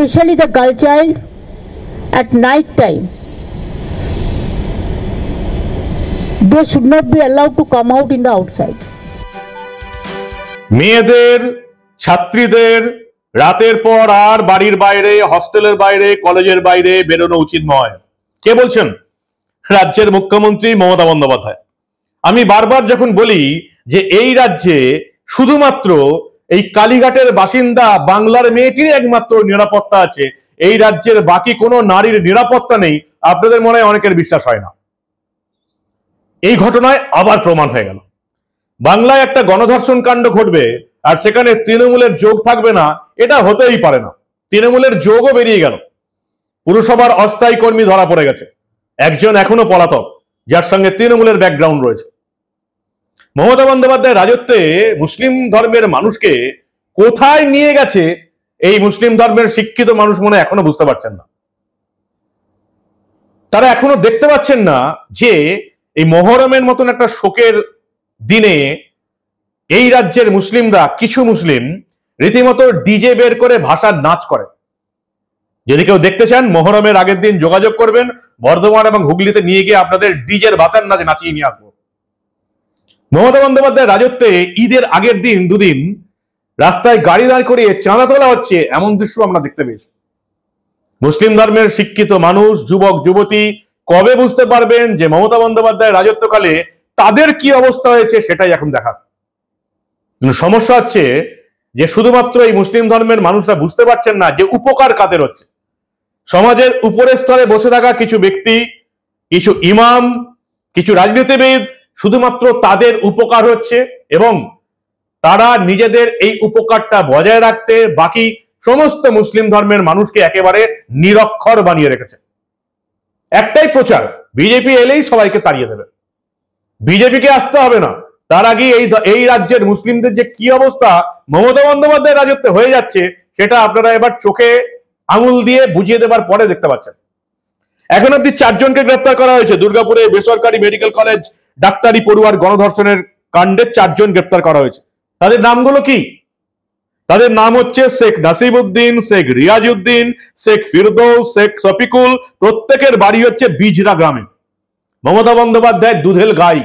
especially the girl child, at night time. They should not be allowed to come out in the outside. মেয়েদের, ছাত্রীদের রাতের পর আর বাড়ির বাইরে, হস্টেলের বাইরে, কলেজের বাইরে বেরোনো উচিত নয়। কে বলছেন? রাজ্যের মুখ্যমন্ত্রী মমতা বন্দ্যোপাধ্যায়। আমি বারবার যখন বলি যে এই রাজ্যে শুধুমাত্র এই কালীঘাটের বাসিন্দা বাংলার মেয়েটির একমাত্র নিরাপত্তা আছে, এই রাজ্যের বাকি কোনো নারীর নিরাপত্তা নেই, আপনাদের মনে হয় অনেকের বিশ্বাস হয় না। এই ঘটনায় আবার প্রমাণ হয়ে গেল। বাংলায় একটা গণধর্ষণ কাণ্ড ঘটবে আর সেখানে তৃণমূলের যোগ থাকবে না, এটা হতেই পারে না। তৃণমূলের যোগও বেরিয়ে গেল। পুরসভার অস্থায়ী কর্মী ধরা পড়ে গেছে, একজন এখনো পলাতক, যার সঙ্গে তৃণমূলের ব্যাকগ্রাউন্ড রয়েছে। মমতা বন্দ্যোপাধ্যায়ের রাজত্বে মুসলিম ধর্মের মানুষকে কোথায় নিয়ে গেছে এই মুসলিম ধর্মের শিক্ষিত মানুষ মনে এখনো বুঝতে পারছেন না। তারা এখনো দেখতে পাচ্ছেন না যে এই মহরমের মতন একটা শোকের দিনে এই রাজ্যের মুসলিমরা, কিছু মুসলিম রীতিমতো ডিজে বের করে ভাষার নাচ করে। যদি কেউ দেখতে চান, মহরমের আগের দিন যোগাযোগ করবেন, বর্ধমান এবং হুগলিতে নিয়ে গিয়ে আপনাদের ডিজের ভাষার নাচ নাচিয়ে নিয়ে আসবো। মমতা বন্দ্যোপাধ্যায়ের রাজত্বে ঈদের আগের দিন দুদিন রাস্তায় গাড়ি দাঁড় করিয়ে চাঁদা তোলা হচ্ছে, এমন দৃশ্য আমরা দেখতে পেয়েছি। মুসলিম ধর্মের শিক্ষিত মানুষ, যুবক যুবতী কবে বুঝতে পারবেন যে মমতা বন্দ্যোপাধ্যায়ের রাজত্বকালে তাদের কি অবস্থা হয়েছে, সেটাই এখন দেখা। সমস্যা হচ্ছে যে শুধুমাত্র এই মুসলিম ধর্মের মানুষরা বুঝতে পারছেন না যে উপকার কাদের হচ্ছে। সমাজের উপরের স্তরে বসে থাকা কিছু ব্যক্তি, কিছু ইমাম, কিছু রাজনীতিবিদ, শুধুমাত্র তাদের উপকার হচ্ছে এবং তারা নিজেদের এই উপকারটা বজায় রাখতে বাকি সমস্ত মুসলিম ধর্মের মানুষকে একেবারে নিরক্ষর বানিয়ে রেখেছে। একটাই প্রচার, বিজেপি এলেই সবাইকে তাড়িয়ে দেবে, বিজেপিকে আসতে হবে না। তার আগে এই রাজ্যের মুসলিমদের যে কি অবস্থা মমতা বন্দ্যোপাধ্যায়ের রাজত্বে হয়ে যাচ্ছে, সেটা আপনারা এবার চোখে আঙুল দিয়ে বুঝিয়ে দেবার পরে দেখতে পাচ্ছেন। এখন অব্দি 4 জনকে গ্রেপ্তার করা হয়েছে। দুর্গাপুরে বেসরকারি মেডিকেল কলেজ ডাক্তারি পড়ুয়ার গণধর্ষণের কাণ্ডে 4 জন গ্রেপ্তার করা হয়েছে। তাদের নামগুলো কি? তাদের নাম হচ্ছে শেখ নাসিমউদ্দিন, শেখ রিয়াজউদ্দিন, শেখ ফিরদৌস, শেখ শফিকুল। প্রত্যেকের বাড়ি হচ্ছে বিজরা গ্রামে। মমতা বন্দ্যোপাধ্যায় দুধেল গাই।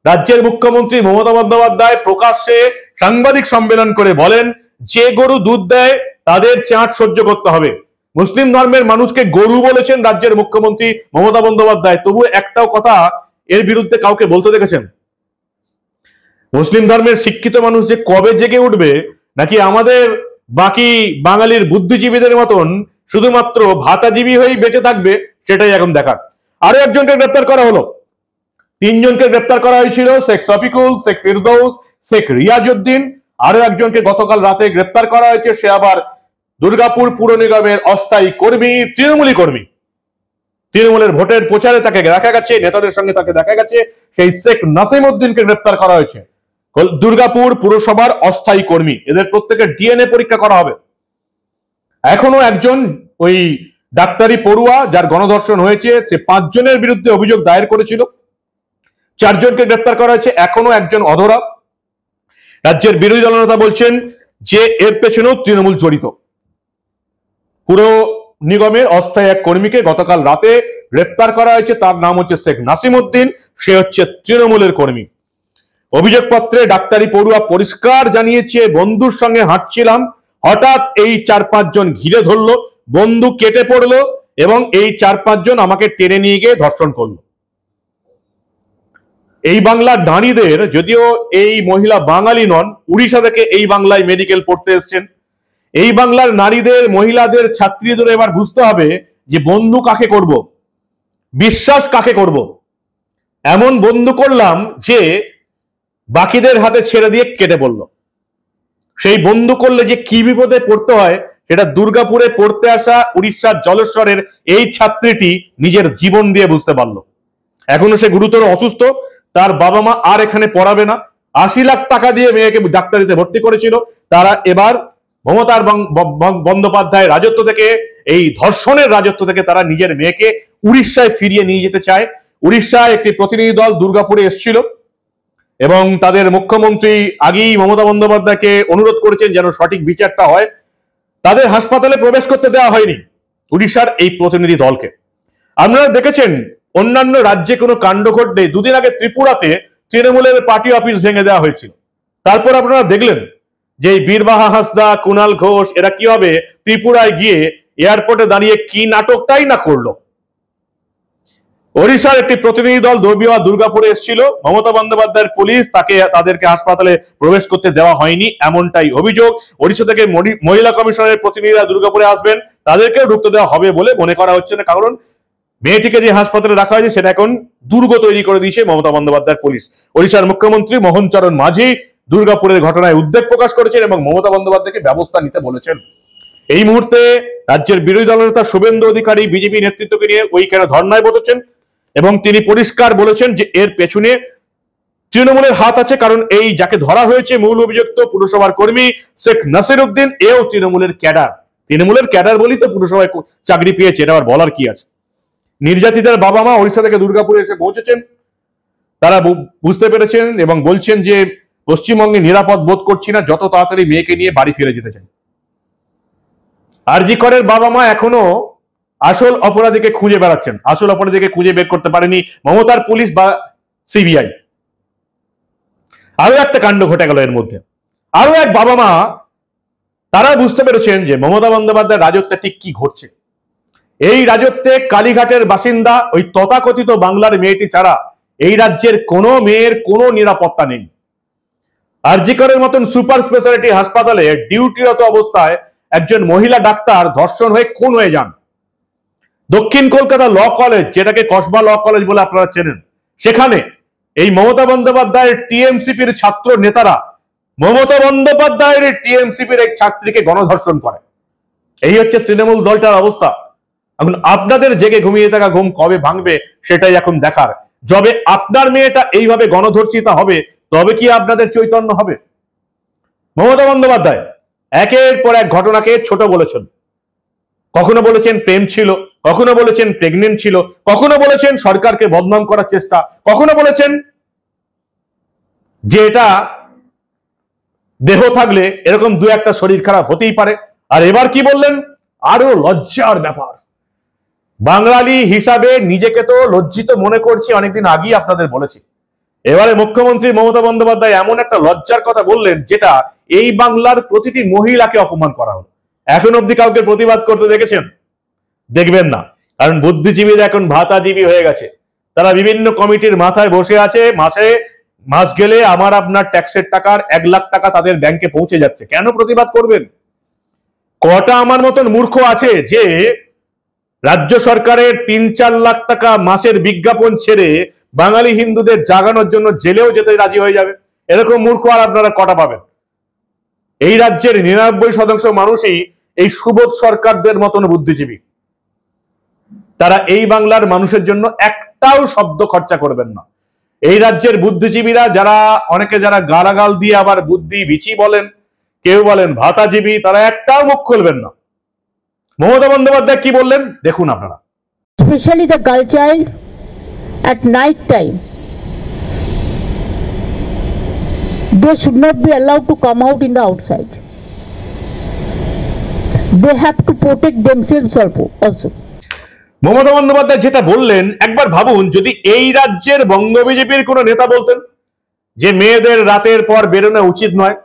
রাজ্যের মুখ্যমন্ত্রী মমতা বন্দ্যোপাধ্যায় প্রকাশ্যে সাংবাদিক সম্মেলন করে বলেন, যে গরু দুধ দেয় তাদের চাঁট সহ্য করতে হবে। মুসলিম ধর্মের মানুষকে গরু বলেছেন রাজ্যের মুখ্যমন্ত্রী মমতা বন্দ্যোপাধ্যায়, তবু একটাও কথা এর বিরুদ্ধে কাউকে বলতে দেখেছেন? মুসলিম ধর্মের শিক্ষিত মানুষ যে কবে জেগে উঠবে, নাকি আমাদের বাকি বাঙালির বুদ্ধিজীবীদের মতন শুধুমাত্র ভাতাজীবী হয়েই বেঁচে থাকবে, সেটাই এখন দেখার। আরো একজনকে গ্রেপ্তার করা হলো। 3 জনকে গ্রেপ্তার করা হয়েছিল, শেখ শফিকুল, শেখ ফিরদৌস, শেখ রিয়াজউদ্দিন। আরো একজনকে গতকাল রাতে গ্রেপ্তার করা হয়েছে, সে আবার দুর্গাপুর পুর নিগমের অস্থায়ী কর্মী, তৃণমূলী কর্মী। তৃণমূলের ভোটের প্রচারে তাকে দেখা গেছে, নেতাদের সঙ্গে তাকে দেখা গেছে। সেই শেখ নাসিমউদ্দিনকে গ্রেপ্তার করা হয়েছে, দুর্গাপুর পুরসভার অস্থায়ী কর্মী। এদের প্রত্যেকের ডিএনএ পরীক্ষা করা হবে। এখনো একজন ওই ডাক্তারি পড়ুয়া যার গণধর্ষণ হয়েছে, সে 5 জনের বিরুদ্ধে অভিযোগ দায়ের করেছিল। 4 জনকে গ্রেপ্তার করা হয়েছে, এখনো একজন অধরা। রাজ্যের বিরোধী দলনেতা বলছেন যে এর পেছনেও তৃণমূল জড়িত। পুর নিগমের অস্থায়ী এক কর্মীকে গতকাল রাতে গ্রেপ্তার করা হয়েছে, তার নাম হচ্ছে শেখ নাসিমউদ্দিন, সে হচ্ছে তৃণমূলের কর্মী। অভিযোগপত্রে ডাক্তারি পড়ুয়া পরিষ্কার জানিয়েছে, বন্ধুর সঙ্গে হাঁটছিলাম, হঠাৎ এই 4-5 জন ঘিরে ধরলো, বন্ধু কেটে পড়লো এবং এই 4-5 জন আমাকে টেনে নিয়ে গিয়ে ধর্ষণ করলো। এই বাংলার নারীদের, যদিও এই মহিলা বাঙালি নন, উড়িষ্যা থেকে এই বাংলায় মেডিকেল পড়তে এসছেন, এই বাংলার নারীদের, মহিলাদের, ছাত্রীদের এবার বুঝতে হবে যে বন্ধু কাকে করব, বিশ্বাস কাকে করব। এমন বন্ধু করলাম যে বাকিদের হাতে ছেড়ে দিয়ে কেটে পড়ল। সেই বন্ধু করলে যে কি বিপদে পড়তে হয়, সেটা দুর্গাপুরে পড়তে আসা উড়িষ্যার জলেশ্বরের এই ছাত্রীটি নিজের জীবন দিয়ে বুঝতে পারলো। এখনো সে গুরুতর অসুস্থ, তার বাবা মা আর এখানে পড়াবে না। 80 লাখ টাকা দিয়ে মেয়েকে ডাক্তারিতে ভর্তি করেছিল, তারা এবার মমতার বন্দ্যোপাধ্যায়ের রাজত্ব থেকে, এই ধর্ষণের রাজত্ব থেকে তারা নিজের মেয়েকে উড়িষ্যায় ফিরিয়ে নিয়ে যেতে চায়। উড়িষ্যায় একটি প্রতিনিধি দল দুর্গাপুরে এসেছিল এবং তাদের মুখ্যমন্ত্রী আগেই মমতা বন্দ্যোপাধ্যায়কে অনুরোধ করেছেন যেন সঠিক বিচারটা হয়। তাদের হাসপাতালে প্রবেশ করতে দেওয়া হয়নি উড়িষ্যার এই প্রতিনিধি দলকে। আপনারা দেখেছেন অন্যান্য রাজ্যে কোনো কাণ্ড ঘটলে, দুদিন আগে ত্রিপুরাতে তৃণমূলের পার্টি অফিস ভেঙে দেওয়া হয়েছিল। তারপর আপনারা দেখলেন যে এই বীরবাহা হাঁসদা, কুণাল ঘোষ এরা কিভাবে ত্রিপুরায় গিয়ে এয়ারপোর্টে দাঁড়িয়ে কি নাটকটাই না করলো। ওড়িশার একটি প্রতিনিধি দল দুর্গাপুরে এসেছিল, মমতা বন্দ্যোপাধ্যায়ের পুলিশ তাদেরকে হাসপাতালে প্রবেশ করতে দেওয়া হয়নি, এমনটাই অভিযোগ। ওড়িশা থেকে মহিলা কমিশনের প্রতিনিধিরা দুর্গাপুরে আসবেন, তাদেরকেও ঢুকতে দেওয়া হবে বলে মনে করা হচ্ছে না, কারণ মেয়েটিকে যে হাসপাতালে রাখা হয়েছে সেটা এখন দুর্গ তৈরি করে দিয়েছে মমতা বন্দ্যোপাধ্যায়ের পুলিশ। ওড়িশার মুখ্যমন্ত্রী মোহন চরণ মাঝি দুর্গাপুরের ঘটনায় উদ্বেগ প্রকাশ করেছেন এবং মমতা বন্দ্যোপাধ্যায়কে ব্যবস্থা নিতে বলেছেন। এই মুহূর্তে রাজ্যের বিরোধী দলনেতা শুভেন্দু অধিকারী বিজেপি নেতৃত্বকে নিয়ে ওইখানে ধর্নায় বসেছেন এবং তিনি পরিষ্কার বলেছেন যে এর পেছনে তৃণমূলের হাত আছে, কারণ এই যাকে ধরা হয়েছে মূল অভিযুক্ত পুরসভার কর্মী শেখ নাসির উদ্দিন, এও তৃণমূলের ক্যাডার বলেই তো পুরসভায় চাকরি পেয়েছে, এটা আবার বলার কি আছে। নির্যাতিতার বাবা মা ওড়িশা থেকে দুর্গাপুরে এসে পৌঁছেছেন, তারা বুঝতে পেরেছেন এবং বলছেন যে পশ্চিমবঙ্গে নিরাপদ বোধ করছি না, যত তাড়াতাড়ি মেয়েকে নিয়ে বাড়ি ফিরে যেতে চান। আরজি করের বাবা মা এখনো আসল অপরাধীকে খুঁজে বেড়াচ্ছেন, আসল অপরাধীকে খুঁজে বের করতে পারেনি মমতার পুলিশ বা সিবিআই। আরো একটা কাণ্ড ঘটে গেল এর মধ্যে, আরো এক বাবা মা তারা বুঝতে পেরেছেন যে মমতা বন্দ্যোপাধ্যায়ের রাজত্বে ঠিক কি ঘটছে। এই রাজত্বে কালীঘাটের বাসিন্দা ওই তথাকথিত বাংলার মেয়েটি ছাড়া এই রাজ্যের কোনো মেয়ের কোনো নিরাপত্তা নেই। আরজি করের মতন সুপার স্পেশালিটি হাসপাতালে ডিউটিরত অবস্থায় একজন মহিলা ডাক্তার ধর্ষণ হয়ে খুন হয়ে যান। দক্ষিণ কলকাতা ল কলেজ, যেটাকে কসবা ল কলেজ বলে আপনারা চেনেন, সেখানে এই মমতা বন্দ্যোপাধ্যায়ের টিএমসিপির ছাত্র নেতারা মমতা বন্দ্যোপাধ্যায়ের টিএমসিপির এক ছাত্রীকে গণধর্ষণ করে। এই হচ্ছে তৃণমূল দলটার অবস্থা। এখন আপনাদের জেগে ঘুমিয়ে থাকা ঘুম কবে ভাঙবে সেটাই এখন দেখার। যবে আপনার মেয়েটা এইভাবে গণধর্ষিতা হবে তবে কি আপনাদের চৈতন্য হবে? মমতা বন্দ্যোপাধ্যায় একের পর এক ঘটনাকে ছোট বলেছেন। কখনো বলেছেন প্রেম ছিল, কখনো বলেছেন প্রেগনেন্ট ছিল, কখনো বলেছেন সরকারকে বদনাম করার চেষ্টা, কখনো বলেছেন যে এটা দেহ থাকলে এরকম দু একটা শরীর খারাপ হতেই পারে। আর এবার কি বললেন? আরো লজ্জার ব্যাপার। বাঙালি হিসাবে নিজেকে তো লজ্জিত মনে করছি, অনেকদিন আগেই আপনাদের বলেছি। এবারে মুখ্যমন্ত্রী মমতা বন্দ্যোপাধ্যায় এমন একটা লজ্জার কথা বললেন যেটা এই বাংলার প্রতিটি মহিলাকে অপমান করা হলো। এখন অব্দি কাউকে প্রতিবাদ করতে দেখেছেন? দেখবেন না, কারণ বুদ্ধিজীবীরা এখন ভাতাজীবী হয়ে গেছে। তারা বিভিন্ন কমিটির মাথায় বসে আছে, মাস গেলে আমার আপনার ট্যাক্সের টাকার 1 লাখ টাকা তাদের ব্যাংকে পৌঁছে যাচ্ছে। কেন প্রতিবাদ করবেন? কটা আমার মতন মূর্খ আছে যে রাজ্য সরকারের 3-4 লাখ টাকা মাসের বিজ্ঞাপন ছেড়ে বাঙালি হিন্দুদের জাগানোর জন্য জেলেও যেতে রাজি হয়ে যাবে? এরকম মূর্খ আর আপনারা কটা পাবেন? এই রাজ্যের 99% মানুষই এই সুবোধ সরকারদের মতন বুদ্ধিজীবী। তারা এই বাংলার মানুষের জন্য একটাও শব্দ খরচা করবেন না। এই রাজ্যের বুদ্ধিজীবীরা অনেকে যারা গালাগাল দিয়ে আবার বুদ্ধিবীচি বলেন, কেউ বলেন ভাতাজীবী, তারা একটাও মুখ খুলবেন না। মমতা বন্দ্যোপাধ্যায় কি বললেন দেখুন আপনারা। Especially the girl child at night time, they should not be allowed to come out in the outside. They have to protect themselves also. Mamata Bandyopadhyay যেটা বললেন একবার ভাবুন, যদি এই রাজ্যের বঙ্গ বিজেপির কোন নেতা বলতেন যে মেয়েদের রাতের পর বেরোনো উচিত নয়,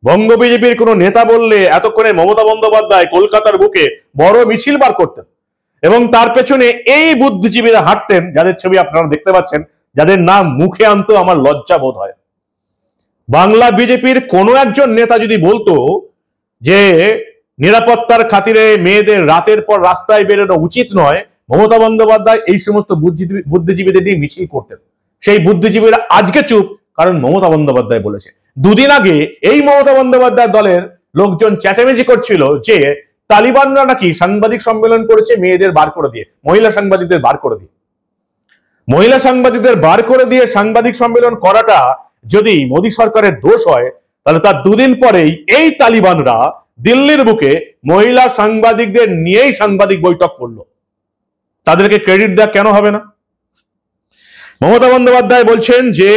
বঙ্গ বিজেপির কোন নেতা বললে এতক্ষণে মমতা বন্দ্যোপাধ্যায় কলকাতার বুকে বড় মিছিল বার করতেন এবং তার পেছনে এই বুদ্ধিজীবীরা হাঁটতেন, যাদের ছবি আপনারা দেখতে পাচ্ছেন, যাদের নাম মুখে আনতো আমার লজ্জা বোধ হয়। বাংলা বিজেপির কোনো একজন নেতা যদি বলতো যে নিরাপত্তার খাতিরে মেয়েদের রাতের পর রাস্তায় বেরোনো উচিত নয়, মমতা বন্দ্যোপাধ্যায় এই সমস্ত বুদ্ধিজীবীদের নিয়ে মিছিল করতেন। সেই বুদ্ধিজীবীরা আজকে চুপ, কারণ মমতা বন্দ্যোপাধ্যায় বলেছে। দুদিন আগে এই মমতা বন্দ্যোপাধ্যায় দলের লোকজন চেঁচামেচি করছিল যে তালিবানরা নাকি সাংবাদিক সম্মেলন করেছে মেয়েদের বার করে দিয়ে, মহিলা সাংবাদিকদের বার করে দিয়ে। মহিলা সাংবাদিকদের বার করে দিয়ে সাংবাদিক সম্মেলন করাটা যদি মোদী সরকারের দোষ হয়, তাহলে তার দুদিন পরেই এই তালিবানরা দিল্লির বুকে মহিলা সাংবাদিকদের নিয়েই সাংবাদিক বৈঠক করলো। তাদেরকে ক্রেডিট দেওয়া কেন হবে না? মমতা বন্দ্যোপাধ্যায় বলছেন যে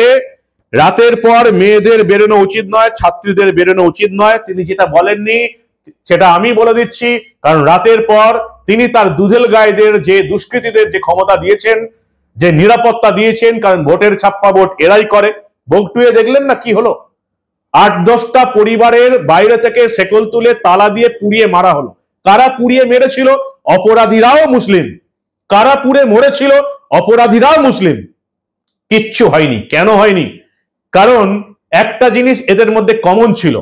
রাতের পর মেয়েদের বেরোনো উচিত নয়, ছাত্রীদের বেরোনো উচিত নয়। তিনি যেটা বলেননি সেটা আমি বলে দিচ্ছি, কারণ রাতের পর তিনি তার দুধেল গাইদের যে দুষ্কৃতীদের যে ক্ষমতা দিয়েছেন, যে নিরাপত্তা দিয়েছেন, কারণ ভোটের ছাপ্পা ভোট এরাই করে। বগটুয়ে দেখলেন না কি হলো, 8-10টা পরিবারের বাইরে থেকে শেকল তুলে তালা দিয়ে পুড়িয়ে মারা হলো। কারা পুড়িয়ে মেরেছিল? অপরাধীরাও মুসলিম। কারা পুড়ে মরেছিল? অপরাধীরাও মুসলিম। কিচ্ছু হয়নি। কেন হয়নি? কারণ একটা জিনিস এদের মধ্যে কমন ছিল,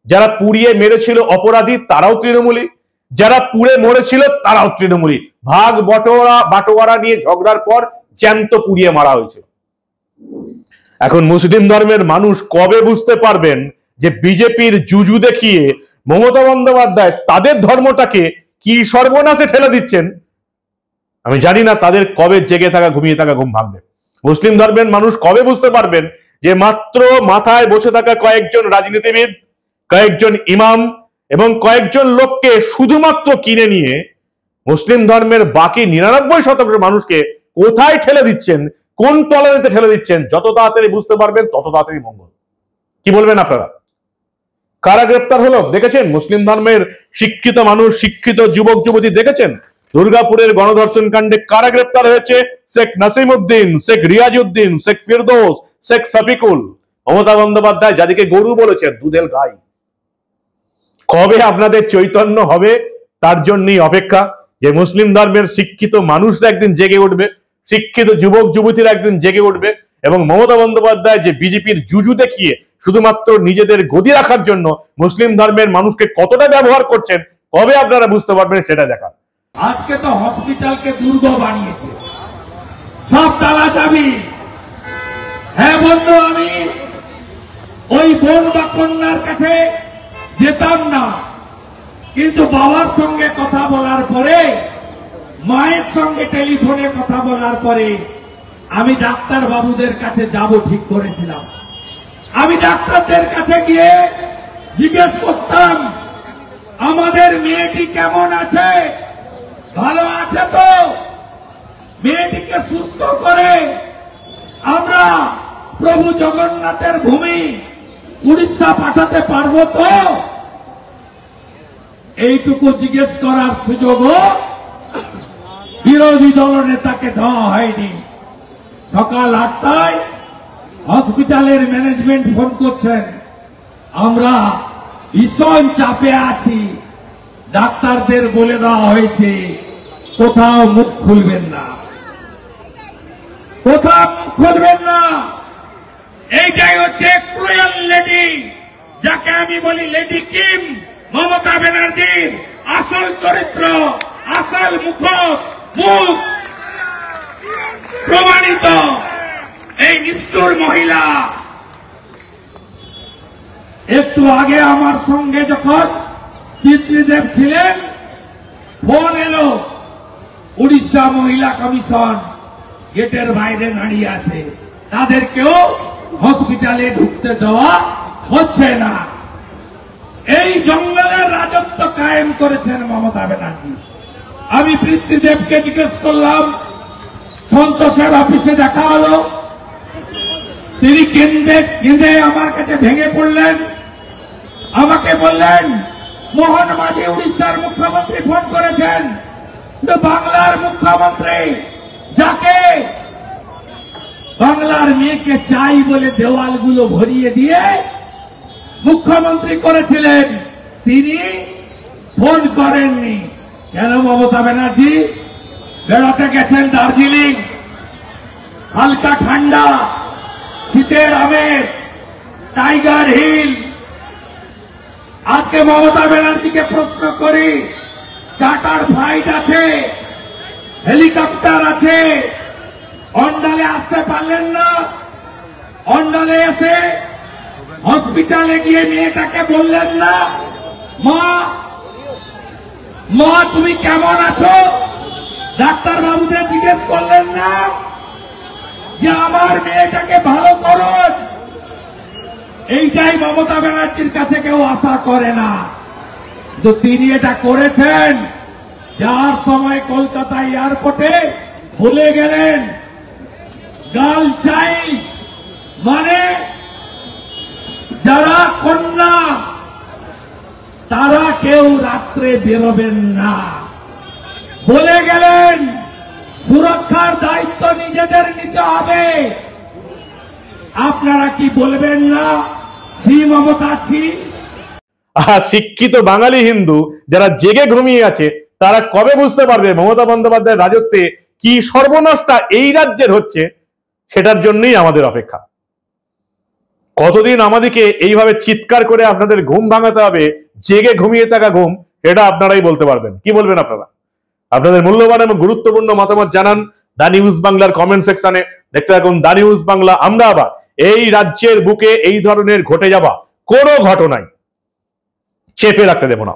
যারা পুড়িয়ে মেরেছিল অপরাধী তারাও তৃণমূলী, যারা পুড়ে মরেছিল তারাও তৃণমূলী। ভাগ বাটোয়ারা নিয়ে ঝগড়ার পর জ্যান্ত পুড়িয়ে মারা হয়েছিল। এখন মুসলিম ধর্মের মানুষ কবে বুঝতে পারবেন যে বিজেপির জুজু দেখিয়ে মমতা বন্দ্যোপাধ্যায় তাদের ধর্মটাকে কি সর্বনাশে ঠেলে দিচ্ছেন? আমি জানি না তাদের কবে জেগে থাকা ঘুমিয়ে থাকা ঘুম ভাঙবে। মুসলিম ধর্মের মানুষ কবে বুঝতে পারবেন যে মাত্র মাথায় বসে থাকা কয়েকজন রাজনীতিবিদ, কয়েকজন ইমাম এবং কয়েকজন লোককে শুধুমাত্র কিনে নিয়ে মুসলিম ধর্মের বাকি 99% মানুষকে কোথায় ঠেলে দিচ্ছেন, কোন তলানিতে ঠেলে দিচ্ছেন। যত তাড়াতাড়ি বুঝতে পারবেন তত তাড়াতাড়ি মঙ্গল। কি বলবেন আপনারা? কারা গ্রেপ্তার হলো দেখেছেন? মুসলিম ধর্মের শিক্ষিত মানুষ, শিক্ষিত যুবক যুবতী দেখেছেন? দুর্গাপুরের গণধর্ষণ কাণ্ডে কারা গ্রেপ্তার হয়েছে? শেখ নাসিমউদ্দিন, শেখ রিয়াজউদ্দিন, শেখ ফিরদৌস, শেখ শফিকুল। মমতা বন্দ্যোপাধ্যায় যাদেরকে গরু বলেছেন, দুধেল গাই। কবে আপনাদের চৈতন্য হবে তার জন্যই অপেক্ষা, যে মুসলিম ধর্মের শিক্ষিত মানুষরা একদিন জেগে উঠবে, শিক্ষিত যুবক যুবতীরা একদিন জেগে উঠবে, এবং মমতা বন্দ্যোপাধ্যায় যে বিজেপির জুজু দেখিয়ে শুধুমাত্র নিজেদের গদি রাখার জন্য মুসলিম ধর্মের মানুষকে কতটা ব্যবহার করছেন, কবে আপনারা বুঝতে পারবেন সেটা দেখা। আজকে তো হসপিটালকে দুর্গ বানিয়েছে, সব তালা চাবি। হ্যাঁ বন্ধু, আমি ওই বোন বা কন্যার কাছে যেতাম না, কিন্তু বাবার সঙ্গে কথা বলার পরে, মায়ের সঙ্গে টেলিফোনে কথা বলার পরে আমি ডাক্তার বাবুদের কাছে যাব ঠিক করেছিলাম। আমি ডাক্তারদের কাছে গিয়ে জিজ্ঞেস করতাম, আমাদের মেয়েটি কেমন আছে, ভালো আছে তো? মেয়েটিকে সুস্থ করে আমরা প্রভু জগন্নাথের ভূমি উড়িষ্যা পাঠাতে পারবো তো? এইটুকু জিজ্ঞেস করার সুযোগও বিরোধী দল নেতাকে দেওয়া হয়নি। সকাল 8টায় হসপিটালের ম্যানেজমেন্ট ফোন করছেন, আমরা ভীষণ চাপে আছি, ডাক্তারদের বলে দেওয়া হয়েছে কোথাও মুখ খুলবেন না, কোথাও মুখ খুলবেন না। এইটাই হচ্ছে ক্রুয়েল লেডি, যাকে আমি বলি লেডি কিম, মমতা ব্যানার্জির আসল চরিত্র, আসল মুখোশ, মুখ প্রমাণিত এই নিষ্ঠুর মহিলা। একটু আগে আমার সঙ্গে যখন পিতৃদেব ছিলেন, ফোন এলো, উড়িষ্যা মহিলা কমিশন গেটের বাইরে দাঁড়িয়ে আছে, তাদেরকেও হসপিটালে ঢুকতে দেওয়া হচ্ছে না। এই জঙ্গলের রাজত্ব কায়েম করেছেন মমতা ব্যানার্জি। আমি পিতৃদেবকে জিজ্ঞেস করলাম, সন্তোষের অফিসে দেখা হলো, তিনি কেঁদে আমার কাছে ভেঙে পড়লেন, আমাকে বললেন মোহন মাঝি উড়িষ্যার মুখ্যমন্ত্রী ফোন করেছেন, কিন্তু বাংলার মুখ্যমন্ত্রী, যাকে বাংলার মেয়েকে চাই বলে দেওয়ালগুলো ভরিয়ে দিয়ে মুখ্যমন্ত্রী করেছিলেন, তিনি ফোন করেননি। কেন? মমতা ব্যানার্জি বেড়াতে গেছেন দার্জিলিং, হালকা ঠান্ডা, শীতের আমেজ, টাইগার হিল। আজকে মমতা ব্যানার্জিকে প্রশ্ন করি, চার্টার ফ্লাইট আছে, হেলিকপ্টার আছে, অন্ডালে আসতে পারলেন না? অন্ডালে এসে হসপিটালে গিয়ে মেয়েটাকে বললেন না, মা মা তুমি কেমন আছো? ডাক্তার বাবুদের জিজ্ঞেস করলেন না যে আমার মেয়েটাকে ভালো করুন? এইটাই মমতা ব্যানার্জির কাছে কেউ আশা করে না। তো তিনি এটা করেছেন, যার সময় কলকাতা এয়ারপোর্টে ভুলে গেলেন গার্ল চাইল্ড মানে যারা কন্যা, তারা কেউ রাত্রে বেরোবেন না বলে গেলেন। সুরক্ষার দায়িত্ব নিজেদের নিতে হবে। আপনারা কি বলবেন না শ্রী মমতা ছি? শিক্ষিত বাঙালি হিন্দু যারা জেগে ঘুমিয়ে আছে তারা কবে বুঝতে পারবে মমতা বন্দ্যোপাধ্যায়ের রাজত্বে কি সর্বনাশটা এই রাজ্যের হচ্ছে? সেটার জন্যই আমাদের অপেক্ষা। কতদিন আমাদেরকে এইভাবে চিৎকার করে আপনাদের ঘুম ভাঙাতে হবে, জেগে ঘুমিয়ে থাকা ঘুম, এটা আপনারাই বলতে পারবেন। কি বলবেন আপনারা? আপনাদের মূল্যবান এবং গুরুত্বপূর্ণ মতামত জানান দা নিউজ বাংলার কমেন্ট সেকশনে। দেখতে থাকুন দা নিউজ বাংলা। আমরা আবার এই রাজ্যের বুকে এই ধরনের ঘটে যাওয়া কোনো ঘটনাই চেপে রাখতে দেব না।